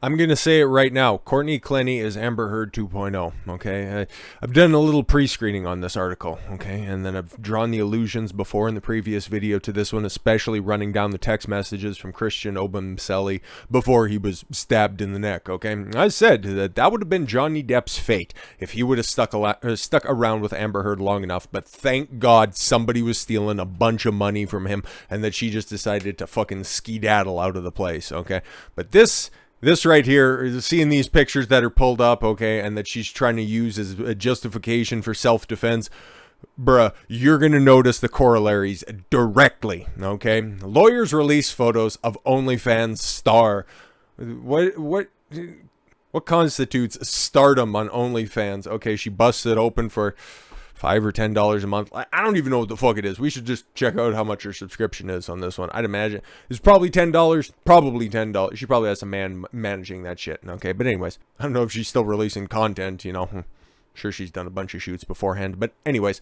I'm going to say it right now. Courtney Clenney is Amber Heard 2.0, okay? I've done a little pre-screening on this article, okay? And then I've drawn the allusions before in the previous video to this one, especially running down the text messages from Christian Obumseli before he was stabbed in the neck, okay? I said that would have been Johnny Depp's fate if he would have stuck around with Amber Heard long enough, but thank God somebody was stealing a bunch of money from him and that she just decided to fucking skedaddle out of the place, okay? But this right here, seeing these pictures that are pulled up, okay, and that she's trying to use as a justification for self-defense, bruh, you're going to notice the corollaries directly, okay? Lawyers release photos of OnlyFans star. What constitutes stardom on OnlyFans? Okay, she busts it open for $5 or $10 a month. I don't even know what the fuck it is. We should just check out how much her subscription is on this one. I'd imagine it's probably $10. Probably $10. She probably has a man managing that shit. Okay, but anyways, I don't know if she's still releasing content. You know, I'm sure she's done a bunch of shoots beforehand. But anyways,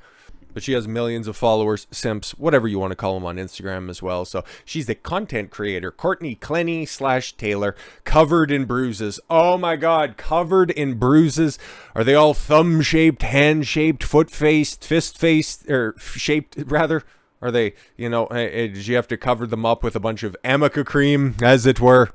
but she has millions of followers, simps, whatever you want to call them on Instagram as well. So she's the content creator, Courtney Clenney / Taylor, covered in bruises. Oh my God, covered in bruises. Are they all thumb-shaped, hand-shaped, foot-faced, fist-faced, or shaped rather? Are they, you know, did you have to cover them up with a bunch of Amica cream, as it were?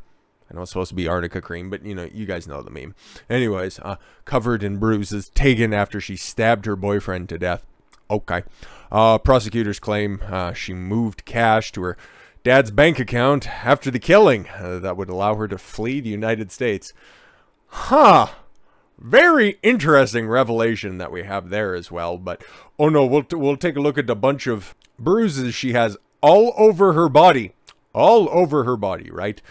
I know it's supposed to be Arnica cream, but you know, you guys know the meme. Anyways, covered in bruises, taken after she stabbed her boyfriend to death. Okay. Prosecutors claim she moved cash to her dad's bank account after the killing that would allow her to flee the United States. Huh. Very interesting revelation that we have there as well. But, oh no, we'll take a look at the bunch of bruises she has all over her body. All over her body, right?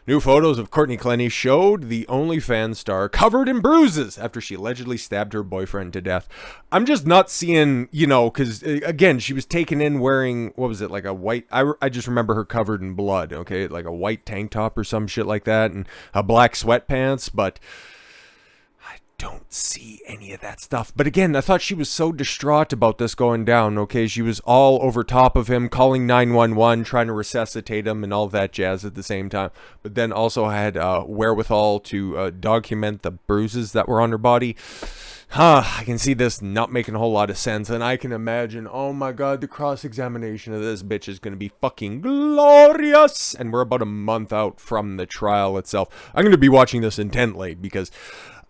New photos of Courtney Clenney showed the OnlyFans star covered in bruises after she allegedly stabbed her boyfriend to death. I'm just not seeing, you know, because, again, she was taken in wearing, what was it, like a white, I just remember her covered in blood, okay, like a white tank top or some shit like that, and a black sweatpants, but don't see any of that stuff. But again, I thought she was so distraught about this going down, okay? She was all over top of him, calling 911, trying to resuscitate him and all that jazz at the same time. But then also had wherewithal to document the bruises that were on her body. I can see this not making a whole lot of sense, and I can imagine, oh my God, the cross-examination of this bitch is going to be fucking glorious, and we're about a month out from the trial itself. I'm going to be watching this intently, because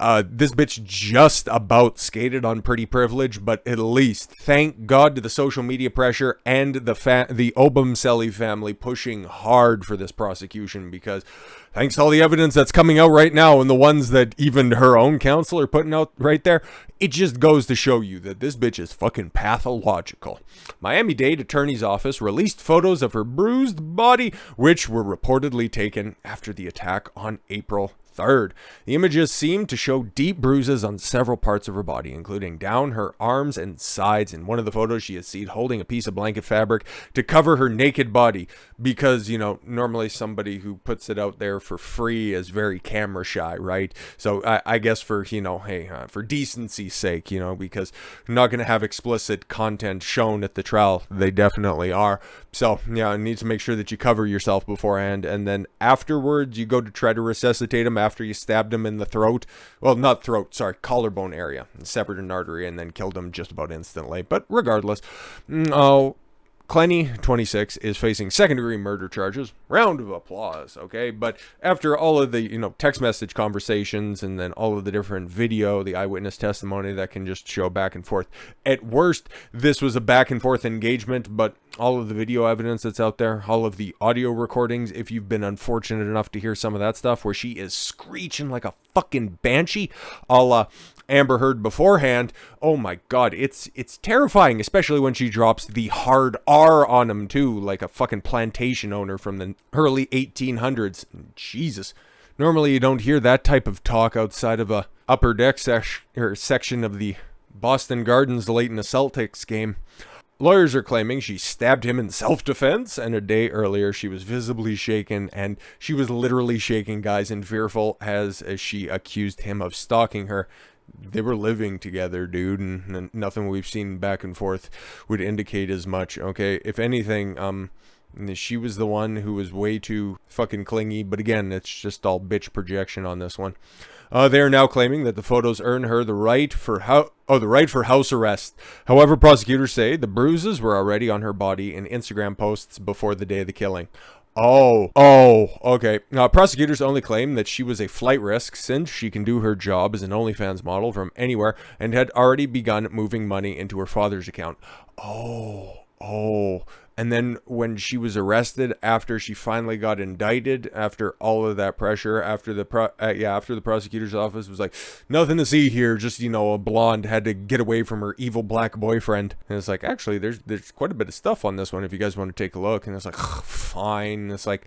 this bitch just about skated on pretty privilege, but at least, thank God to the social media pressure and the Obumseli family pushing hard for this prosecution, because thanks to all the evidence that's coming out right now and the ones that even her own counsel are putting out right there, it just goes to show you that this bitch is fucking pathological. Miami-Dade Attorney's Office released photos of her bruised body, which were reportedly taken after the attack on April 3rd. The images seem to show deep bruises on several parts of her body, including down her arms and sides. In one of the photos, she is seen holding a piece of blanket fabric to cover her naked body because, you know, normally somebody who puts it out there for free is very camera shy, right? So I guess for, you know, hey, for decency's sake, you know, because you're not going to have explicit content shown at the trial. They definitely are. So, yeah, you need to make sure that you cover yourself beforehand, and then afterwards you go to try to resuscitate him after you stabbed him in the throat. Well, not throat, sorry, collarbone area. Severed an artery and then killed him just about instantly. But regardless, Clenney, 26, is facing second-degree murder charges. Round of applause, okay? But after all of the, you know, text message conversations and then all of the different video, the eyewitness testimony that can just show back and forth. At worst, this was a back-and-forth engagement, but all of the video evidence that's out there, all of the audio recordings, if you've been unfortunate enough to hear some of that stuff where she is screeching like a fucking banshee, a la Amber Heard beforehand, oh my God, it's terrifying, especially when she drops the hard R on him too, like a fucking plantation owner from the early 1800s. Jesus. Normally you don't hear that type of talk outside of a upper deck section of the Boston Gardens late in a Celtics game. Lawyers are claiming she stabbed him in self-defense, and a day earlier she was visibly shaken, and she was literally shaking, guys, and fearful as she accused him of stalking her. They were living together, dude, and nothing we've seen back and forth would indicate as much, okay? If anything, And she was the one who was way too fucking clingy. But again, it's just all bitch projection on this one. They are now claiming that the photos earn her the right for house arrest. However, prosecutors say the bruises were already on her body in Instagram posts before the day of the killing. Okay. Prosecutors only claim that she was a flight risk since she can do her job as an OnlyFans model from anywhere and had already begun moving money into her father's account. And then when she was arrested, after she finally got indicted, after all of that pressure, after the prosecutor's office was like, nothing to see here, just, you know, a blonde had to get away from her evil black boyfriend. And it's like, actually, there's quite a bit of stuff on this one if you guys want to take a look. And it's like, fine. It's like,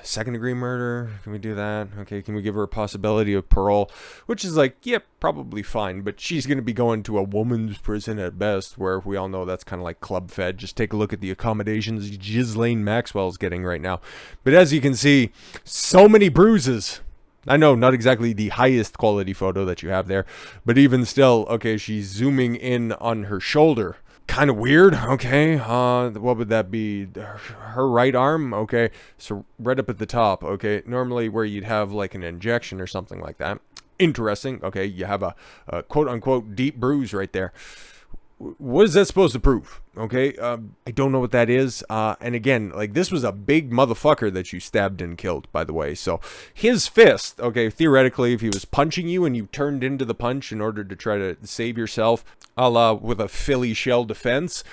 second-degree murder, can we do that? Okay, can we give her a possibility of parole? Which is like, yeah, probably fine, but she's going to be going to a woman's prison at best, where we all know that's kind of like club fed. Just take a look at the accommodations Ghislaine Maxwell's getting right now. But as you can see, so many bruises. I know, not exactly the highest quality photo that you have there, but even still, okay, she's zooming in on her shoulder. Kind of weird. Okay, what would that be? Her right arm. Okay, so right up at the top. Okay, normally where you'd have like an injection or something like that. Interesting. Okay, you have a quote unquote deep bruise right there. What is that supposed to prove? Okay, I don't know what that is. And again, like, this was a big motherfucker that you stabbed and killed, by the way. So his fist, okay, theoretically, if he was punching you and you turned into the punch in order to try to save yourself, a la with a Philly shell defense,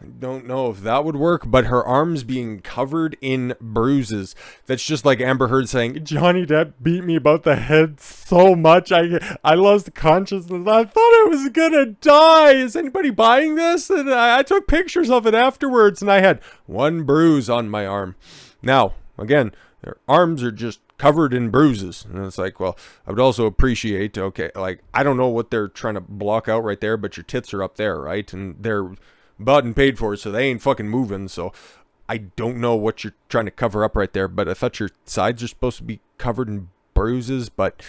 I don't know if that would work, but her arms being covered in bruises. That's just like Amber Heard saying, Johnny Depp beat me about the head so much, I lost consciousness. I thought I was gonna die. Is anybody buying this? And I took pictures of it afterwards, and I had one bruise on my arm. Now, again, their arms are just covered in bruises. And it's like, well, I would also appreciate, okay, like, I don't know what they're trying to block out right there, but your tits are up there, right? And they're bought and paid for, so they ain't fucking moving. So I don't know what you're trying to cover up right there, but I thought your sides are supposed to be covered in bruises. But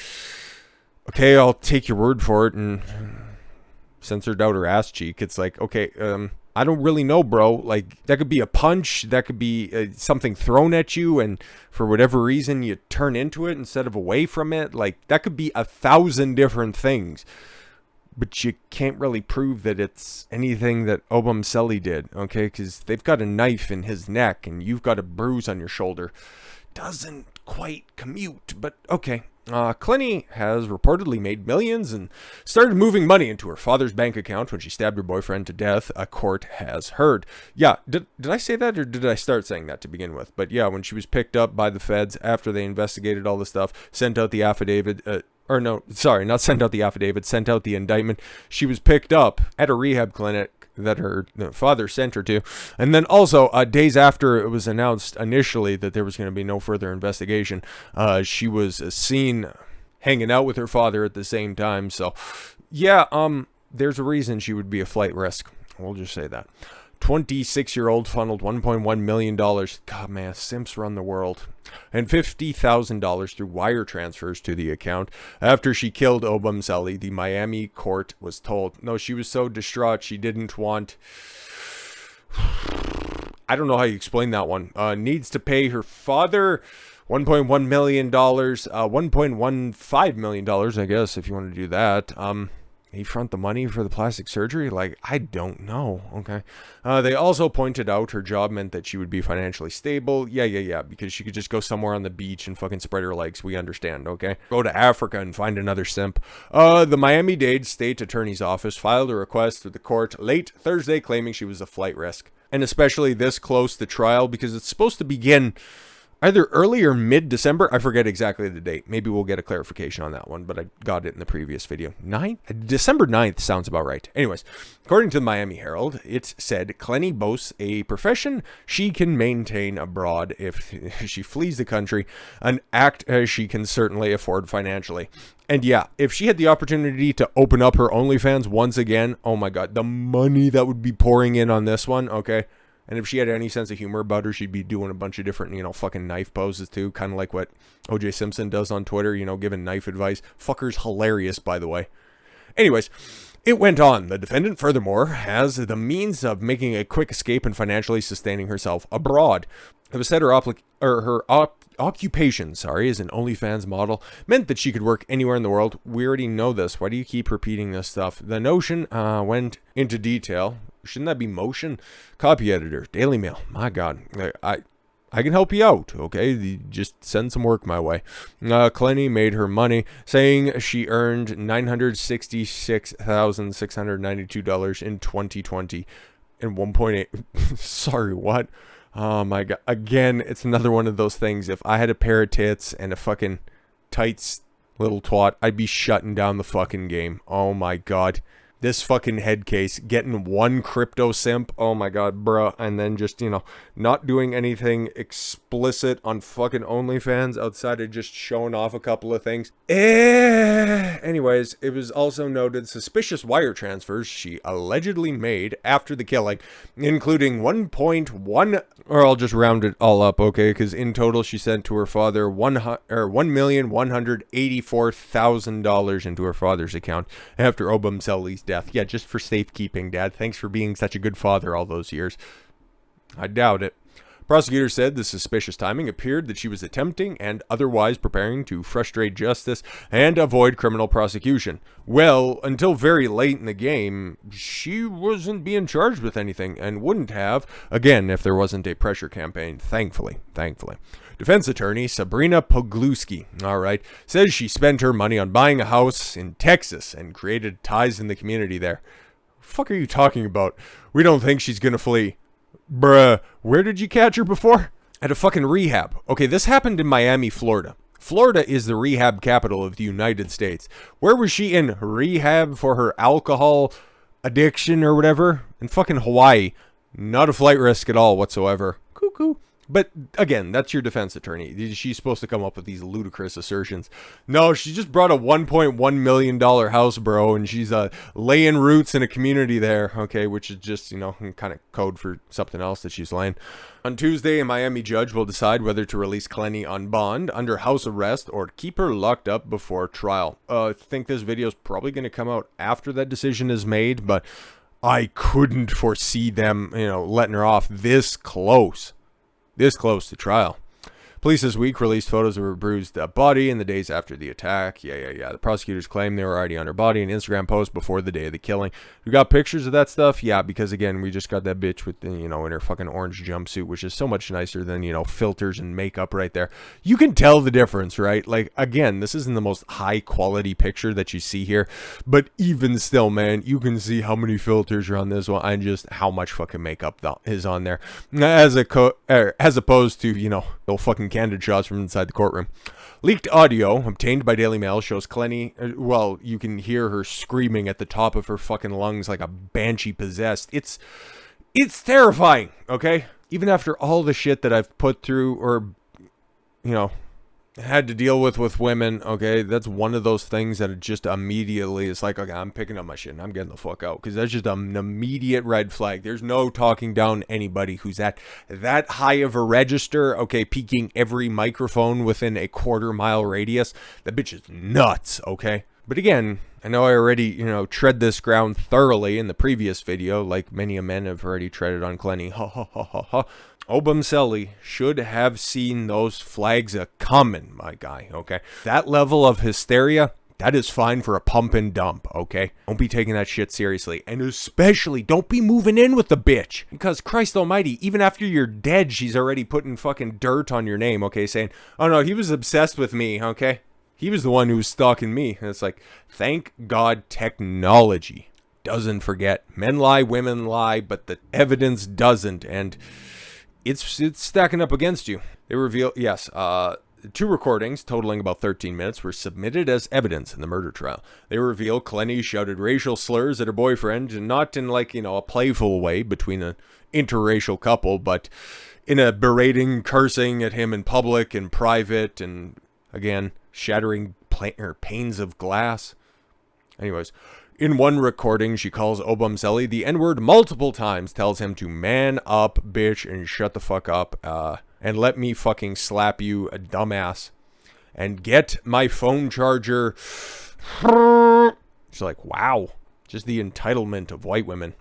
okay, I'll take your word for it. And censored out her ass cheek. It's like, okay, I don't really know, bro. Like, that could be a punch, that could be something thrown at you, and for whatever reason you turn into it instead of away from it. Like, that could be 1,000 different things. But you can't really prove that it's anything that Obumseli did, okay? Because they've got a knife in his neck and you've got a bruise on your shoulder. Doesn't quite commute, but okay. Clenney has reportedly made millions and started moving money into her father's bank account when she stabbed her boyfriend to death, a court has heard. Yeah, did I say that, or did I start saying that to begin with? But yeah, when she was picked up by the feds after they investigated all the stuff, sent out the affidavit, or no, sorry, not sent out the affidavit, sent out the indictment. She was picked up at a rehab clinic that her father sent her to. And then also, days after it was announced initially that there was going to be no further investigation, she was seen hanging out with her father at the same time. So, yeah, there's a reason she would be a flight risk. We'll just say that. 26-year-old funneled $1.1 million. God, man, simps run the world. And $50,000 through wire transfers to the account after she killed Obumseli, the Miami court was told. No, she was so distraught she didn't want... I don't know how you explain that one. Needs to pay her father $1.1 million, $1.15 million, I guess, if you want to do that. He front the money for the plastic surgery? Like, I don't know. Okay. They also pointed out her job meant that she would be financially stable. Yeah. Because she could just go somewhere on the beach and fucking spread her legs. We understand. Okay. Go to Africa and find another simp. The Miami-Dade State Attorney's Office filed a request to the court late Thursday claiming she was a flight risk. And especially this close to trial because it's supposed to begin either early or mid-December. I forget exactly the date. Maybe we'll get a clarification on that one, but I got it in the previous video. December 9th sounds about right. Anyways, according to the Miami Herald, it said Clenney boasts a profession she can maintain abroad if she flees the country, an act she can certainly afford financially. And yeah, if she had the opportunity to open up her OnlyFans once again, oh my god, the money that would be pouring in on this one, okay? And if she had any sense of humor about her, she'd be doing a bunch of different, fucking knife poses too. Kind of like what O.J. Simpson does on Twitter, giving knife advice. Fucker's hilarious, by the way. Anyways, It went on. The defendant, furthermore, has the means of making a quick escape and financially sustaining herself abroad. It was said her occupation, as an OnlyFans model meant that she could work anywhere in the world. We already know this. Why do you keep repeating this stuff? The notion went into detail. Shouldn't that be motion? Copy editor, Daily Mail. My God, I can help you out, okay? Just send some work my way. Clenney made her money, saying she earned $966,692 in 2020 and 1.8. Sorry, what? Oh my God. Again, it's another one of those things. If I had a pair of tits and a fucking tights little twat, I'd be shutting down the fucking game. Oh my God. This fucking head case, getting one crypto simp, oh my God, bruh, and then just, not doing anything explicit on fucking OnlyFans outside of just showing off a couple of things. Anyways, it was also noted suspicious wire transfers she allegedly made after the killing, including 1.1, or I'll just round it all up, okay, because in total she sent to her father $1,184,000 into her father's account after Obumseli's death. Yeah, just for safekeeping, Dad. Thanks for being such a good father all those years. I doubt it. Prosecutors said the suspicious timing appeared that she was attempting and otherwise preparing to frustrate justice and avoid criminal prosecution. Well, until very late in the game, she wasn't being charged with anything and wouldn't have, again, if there wasn't a pressure campaign, thankfully. Defense attorney Sabrina Pogluski, says she spent her money on buying a house in Texas and created ties in the community there. What the fuck are you talking about? We don't think she's gonna flee. Bruh, where did you catch her before? At a fucking rehab. Okay, this happened in Miami, Florida. Florida is the rehab capital of the United States. Where was she in rehab for her alcohol addiction or whatever? In fucking Hawaii. Not a flight risk at all whatsoever. Cuckoo. But again, that's your defense attorney. She's supposed to come up with these ludicrous assertions. No, she just brought a $1.1 million house, bro, and she's laying roots in a community there, okay, which is just, kind of code for something else that she's laying. On Tuesday, a Miami judge will decide whether to release Clenney on bond, under house arrest, or keep her locked up before trial. I think this video is probably going to come out after that decision is made, but I couldn't foresee them, letting her off this close to trial. Police this week released photos of her bruised body in the days after the attack. Yeah. The prosecutors claim they were already on her body in an Instagram post before the day of the killing. We got pictures of that stuff? Yeah, because again, we just got that bitch with, in her fucking orange jumpsuit, which is so much nicer than, filters and makeup right there. You can tell the difference, right? Like, again, this isn't the most high quality picture that you see here, but even still, man, you can see how many filters are on this one and just how much fucking makeup is on there. As opposed to, the fucking candid shots from inside the courtroom. Leaked audio obtained by Daily Mail shows Clenney, you can hear her screaming at the top of her fucking lungs like a banshee possessed. It's terrifying, okay? Even after all the shit that I've put through or, had to deal with women, okay, that's one of those things that it just immediately is like, okay, I'm picking up my shit and I'm getting the fuck out, because that's just an immediate red flag. There's no talking down anybody who's at that high of a register, okay, peaking every microphone within a quarter-mile radius. That bitch is nuts, okay? But again, I know I already, tread this ground thoroughly in the previous video, like many a men have already treaded on Clenney. Obumseli should have seen those flags a-coming, my guy, okay? That level of hysteria, that is fine for a pump and dump, okay? Don't be taking that shit seriously. And especially, don't be moving in with the bitch. Because, Christ almighty, even after you're dead, she's already putting fucking dirt on your name, okay? Saying, oh no, he was obsessed with me, okay? He was the one who was stalking me. And it's like, thank God technology doesn't forget. Men lie, women lie, but the evidence doesn't. And it's stacking up against you. They reveal, yes, 2 recordings totaling about 13 minutes were submitted as evidence in the murder trial. They reveal Clenney shouted racial slurs at her boyfriend, not in a playful way between an interracial couple, but in a berating, cursing at him in public and private, and again, shattering panes of glass. Anyways, in one recording, she calls Obumseli the N-word multiple times, tells him to man up, bitch, and shut the fuck up, and let me fucking slap you, a dumbass, and get my phone charger. She's like, wow. Just the entitlement of white women.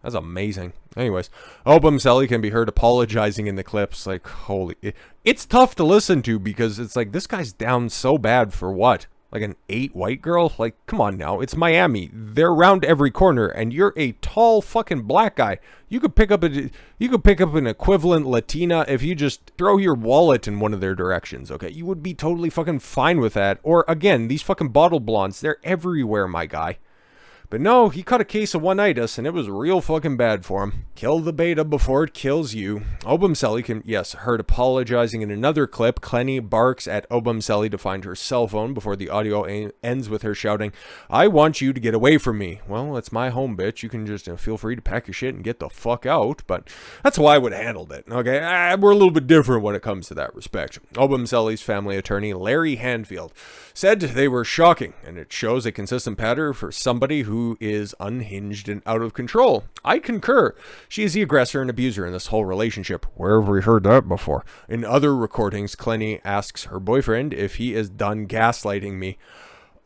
That's amazing. Anyways, Obumseli can be heard apologizing in the clips. Like, holy... It's tough to listen to because it's like, this guy's down so bad for what? Like an 8 white girl? Like, come on now. It's Miami. They're around every corner, and you're a tall fucking black guy. You could pick up an equivalent Latina if you just throw your wallet in one of their directions, okay? You would be totally fucking fine with that. Or, again, these fucking bottle blondes, they're everywhere, my guy. But no, he caught a case of one-itis, and it was real fucking bad for him. Kill the beta before it kills you. Obumseli can, yes, heard apologizing in another clip. Clenney barks at Obumseli to find her cell phone before the audio ends with her shouting, "I want you to get away from me." Well, it's my home, bitch. You can just feel free to pack your shit and get the fuck out. But that's how I would have handled it, okay? We're a little bit different when it comes to that respect. Obumseli's family attorney, Larry Hanfield, said they were shocking, and it shows a consistent pattern for somebody who is unhinged and out of control. I concur. She is the aggressor and abuser in this whole relationship. Where have we heard that before? In other recordings, Clenney asks her boyfriend if he is done gaslighting me.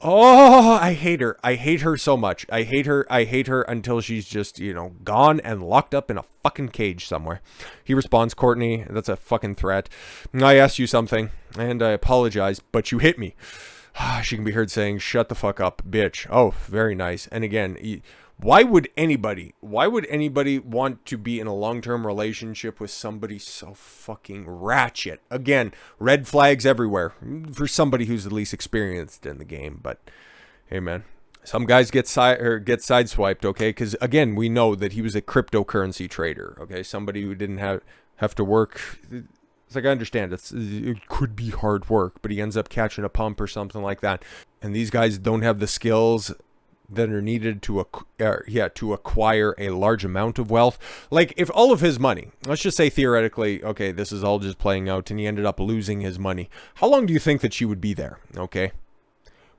Oh, I hate her. I hate her so much. I hate her until she's just, gone and locked up in a fucking cage somewhere. He responds, "Courtney, that's a fucking threat. I asked you something, and I apologize, but you hit me." She can be heard saying, "Shut the fuck up, bitch." Oh, very nice. And again, why would anybody want to be in a long-term relationship with somebody so fucking ratchet? Again, red flags everywhere for somebody who's at least experienced in the game. But hey, man, some guys get sideswiped, okay? Because again, we know that he was a cryptocurrency trader, okay? Somebody who didn't have to work. It's like, I understand it could be hard work, but he ends up catching a pump or something like that. And these guys don't have the skills that are needed to acquire a large amount of wealth. Like, if all of his money, let's just say theoretically, okay, this is all just playing out, and he ended up losing his money. How long do you think that she would be there? Okay.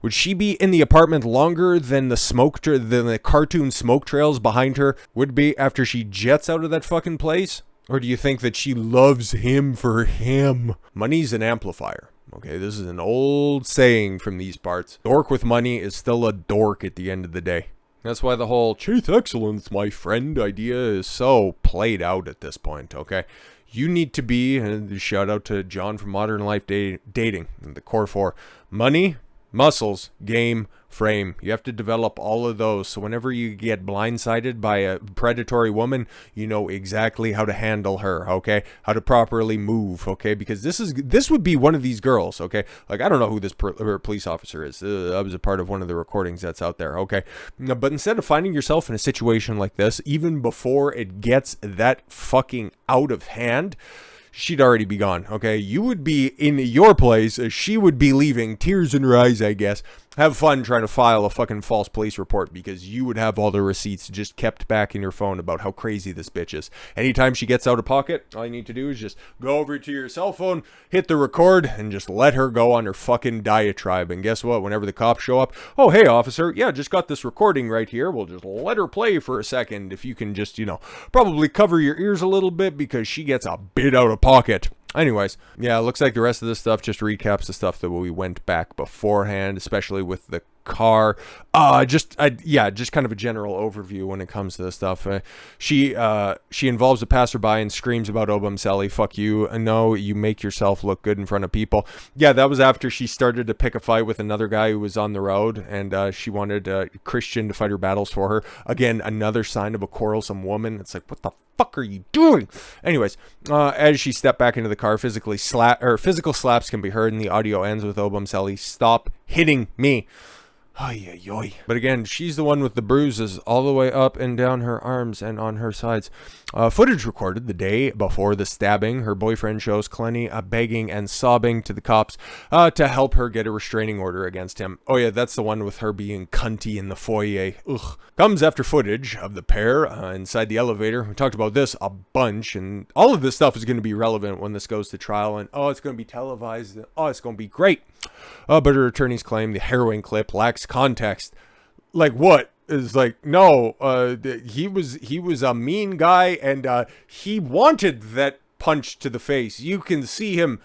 Would she be in the apartment longer than the cartoon smoke trails behind her would be after she jets out of that fucking place? Or do you think that she loves him for him? Money's an amplifier. Okay, this is an old saying from these parts. Dork with money is still a dork at the end of the day. That's why the whole chase excellence, my friend idea is so played out at this point, okay? You need to be, and shout out to John from Modern Life Dating, the core 4. Money, muscles, game, frame. You have to develop all of those, so whenever you get blindsided by a predatory woman, you know exactly how to handle her, okay? How to properly move, okay? Because this would be one of these girls, okay? Like, I don't know who this police officer is. I was a part of one of the recordings that's out there, okay? But instead of finding yourself in a situation like this, even before it gets that fucking out of hand, she'd already be gone, okay? You would be in your place. She would be leaving, tears in her eyes, I guess. Have fun trying to file a fucking false police report because you would have all the receipts just kept back in your phone about how crazy this bitch is. Anytime she gets out of pocket, all you need to do is just go over to your cell phone, hit the record, and just let her go on her fucking diatribe. And guess what? Whenever the cops show up, "Oh, hey, officer, yeah, just got this recording right here. We'll just let her play for a second. If you can just, probably cover your ears a little bit because she gets a bit out of pocket." Anyways, yeah, it looks like the rest of this stuff just recaps the stuff that we went back beforehand, especially with the car. Just kind of a general overview when it comes to this stuff. She involves a passerby and screams about Obumseli. "Fuck you. No, you make yourself look good in front of people." Yeah, that was after she started to pick a fight with another guy who was on the road, and she wanted Christian to fight her battles for her. Again, another sign of a quarrelsome woman. It's like, what the fuck are you doing? Anyways, as she stepped back into the car, physical slaps can be heard, and the audio ends with Obumseli, "Stop hitting me." Ay, ay, ay. But again, she's the one with the bruises all the way up and down her arms and on her sides. Footage recorded the day before the stabbing. Her boyfriend shows Clenney begging and sobbing to the cops to help her get a restraining order against him. Oh yeah, that's the one with her being cunty in the foyer. Ugh. Comes after footage of the pair inside the elevator. We talked about this a bunch, and all of this stuff is going to be relevant when this goes to trial, and it's going to be televised. It's going to be great. But her attorneys claim the harrowing clip lacks context. Like what? Is like, no, he was a mean guy, and he wanted that punch to the face. You can see him.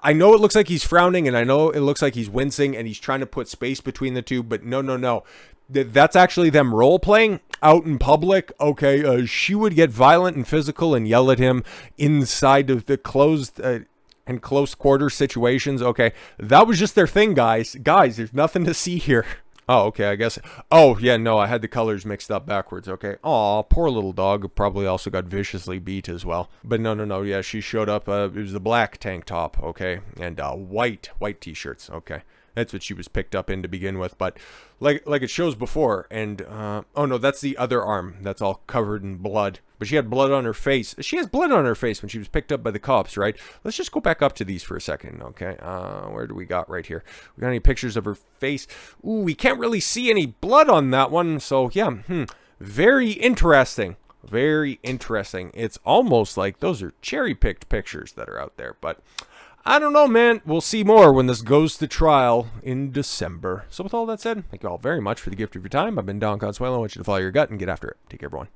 I know it looks like he's frowning, and I know it looks like he's wincing, and he's trying to put space between the two, but no. That's actually them role playing out in public. Okay, she would get violent and physical and yell at him inside of the closed and close quarter situations. Okay, that was just their thing, guys. Guys, there's nothing to see here. Oh, okay, I guess. Oh, yeah, no, I had the colors mixed up backwards. Okay. Aw, poor little dog. Probably also got viciously beat as well. But no. Yeah, she showed up. It was a black tank top, okay, and white t-shirts. Okay. That's what she was picked up in to begin with, but like it shows before, and oh no, that's the other arm. That's all covered in blood. But she had blood on her face. She has blood on her face when she was picked up by the cops, right? Let's just go back up to these for a second, okay? Where do we got right here? We got any pictures of her face? Ooh, we can't really see any blood on that one, so yeah, very interesting. Very interesting. It's almost like those are cherry-picked pictures that are out there, but I don't know, man. We'll see more when this goes to trial in December. So with all that said, thank you all very much for the gift of your time. I've been Don Consuelo. I want you to follow your gut and get after it. Take care, everyone.